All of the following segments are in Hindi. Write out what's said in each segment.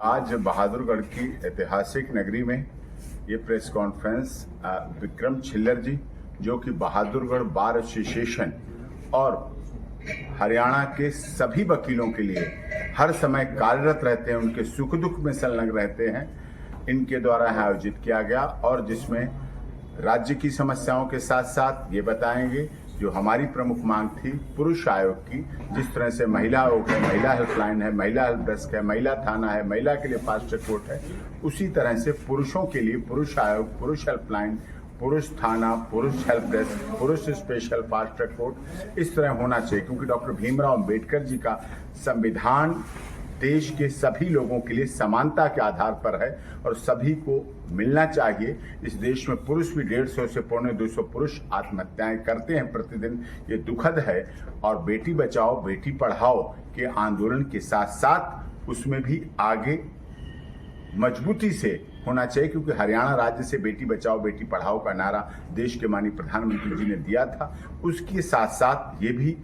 आज बहादुरगढ़ की ऐतिहासिक नगरी में ये प्रेस कॉन्फ्रेंस विक्रम छिल्लर जी, जो कि बहादुरगढ़ बार एसोसिएशन और हरियाणा के सभी वकीलों के लिए हर समय कार्यरत रहते हैं, उनके सुख दुख में संलग्न रहते हैं, इनके द्वारा आयोजित किया गया। और जिसमें राज्य की समस्याओं के साथ साथ ये बताएंगे जो हमारी प्रमुख मांग थी पुरुष आयोग की, जिस तरह से महिला आयोग है, महिला हेल्पलाइन है, महिला हेल्प डेस्क है, महिला थाना है, महिला के लिए फास्ट ट्रैक कोर्ट है, उसी तरह से पुरुषों के लिए पुरुष आयोग, पुरुष हेल्पलाइन, पुरुष थाना, पुरुष हेल्प डेस्क, पुरुष स्पेशल फास्ट ट्रैक कोर्ट इस तरह होना चाहिए। क्योंकि डॉक्टर भीमराव अंबेडकर जी का संविधान देश के सभी लोगों के लिए समानता के आधार पर है और सभी को मिलना चाहिए। इस देश में पुरुष भी 150 से 250 पुरुष आत्महत्याएं करते हैं प्रतिदिन, ये दुखद है। और बेटी बचाओ बेटी पढ़ाओ के आंदोलन के साथ साथ उसमें भी आगे मजबूती से होना चाहिए, क्योंकि हरियाणा राज्य से बेटी बचाओ बेटी पढ़ाओ का नारा देश के माननीय प्रधानमंत्री जी ने दिया था। उसके साथ साथ ये भी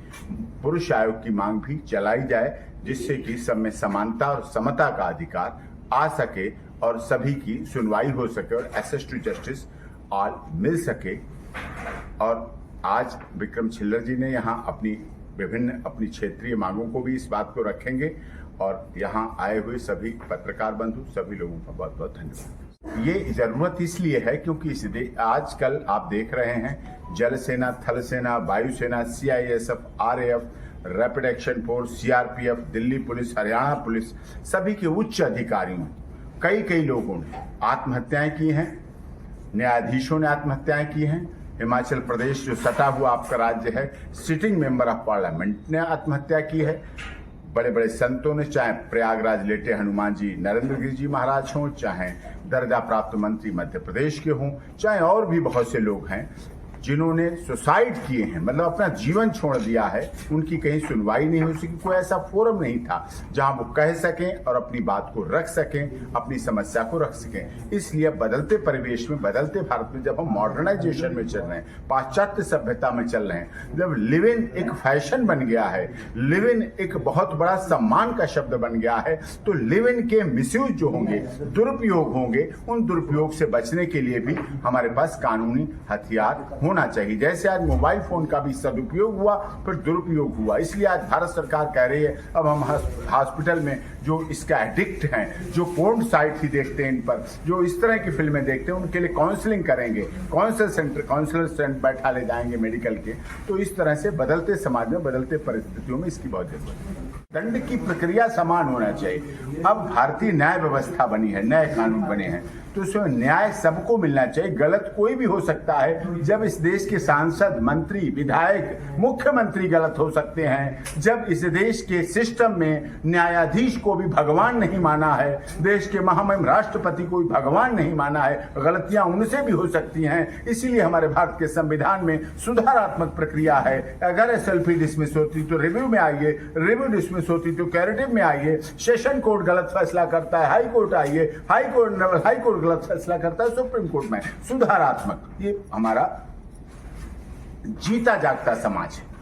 पुरुष आयोग की मांग भी चलाई जाए, जिससे कि सब में समानता और समता का अधिकार आ सके और सभी की सुनवाई हो सके और एक्सेस टू जस्टिस ऑल मिल सके। और आज विक्रम छिल्लर जी ने यहाँ अपनी क्षेत्रीय मांगों को भी इस बात को रखेंगे। और यहाँ आए हुए सभी पत्रकार बंधु सभी लोगों का बहुत बहुत धन्यवाद। ये जरूरत इसलिए है क्योंकि आजकल आप देख रहे हैं जल सेना, थल सेना, वायुसेना, CISF, RAF, rapid action force, CRPF, Delhi police, Haryana police, सभी के उच्च अधिकारियों कई लोगों ने आत्महत्याएं की हैं, न्यायाधीशों ने आत्महत्याएं की हैं। हिमाचल प्रदेश जो सटा हुआ आपका राज्य है, सिटिंग मेंबर ऑफ पार्लियामेंट ने आत्महत्या की है। बड़े बड़े संतों ने, चाहे प्रयागराज लेटे हनुमान जी नरेंद्र गिरी जी महाराज हों, चाहे दर्जा प्राप्त मंत्री मध्य प्रदेश के हों, चाहे और भी बहुत से लोग हैं जिन्होंने सुसाइड किए हैं, मतलब अपना जीवन छोड़ दिया है, उनकी कहीं सुनवाई नहीं हो सकी। कोई ऐसा फोरम नहीं था जहां वो कह सकें और अपनी बात को रख सकें, अपनी समस्या को रख सकें। इसलिए बदलते परिवेश में, बदलते भारत में जब हम मॉडर्नाइजेशन में चल रहे हैं, पाश्चात्य सभ्यता में चल रहे हैं, जब लिव इन एक फैशन बन गया है, लिव इन एक बहुत बड़ा सम्मान का शब्द बन गया है, तो लिव इन के मिसयूज जो होंगे, दुरुपयोग होंगे, उन दुरुपयोग से बचने के लिए भी हमारे पास कानूनी हथियार होना चाहिए। जैसे आज मोबाइल फोन का भी सदुपयोग हुआ फिर दुरुपयोग हुआ, इसलिए आज भारत सरकार कह रही है अब हम हॉस्पिटल में जो इसका एडिक्ट हैं, जो पोर्न साइट ही देखते हैं, इन पर जो इस तरह की फिल्में देखते हैं, उनके लिए काउंसलिंग करेंगे, काउंसलर सेंटर बैठा ले जाएंगे मेडिकल के। तो इस तरह से बदलते समाज में, बदलते परिस्थितियों में इसकी बहुत जरूरत है। दंड की प्रक्रिया समान होना चाहिए। अब भारतीय न्याय व्यवस्था बनी है, नए कानून बने हैं, तो उसमें न्याय सबको मिलना चाहिए। गलत कोई भी हो सकता है। जब इस देश के सांसद, मंत्री, विधायक, मुख्यमंत्री गलत हो सकते हैं, जब इस देश के सिस्टम में न्यायाधीश को भी भगवान नहीं माना है, देश के महामहिम राष्ट्रपति को भी भगवान नहीं माना है, गलतियां उनसे भी हो सकती हैं। इसीलिए हमारे भारत के संविधान में सुधारात्मक प्रक्रिया है। अगर SLP डिसमिस होती तो रिव्यू में आइए, रिव्यू डिसमिस होती तो कैरेटिव में आइए, सेशन कोर्ट गलत फैसला करता है, हाई कोर्ट आइए, हाई कोर्ट गलत फैसला करता है, सुप्रीम कोर्ट में। सुधारात्मक, ये हमारा जीता जागता समाज है।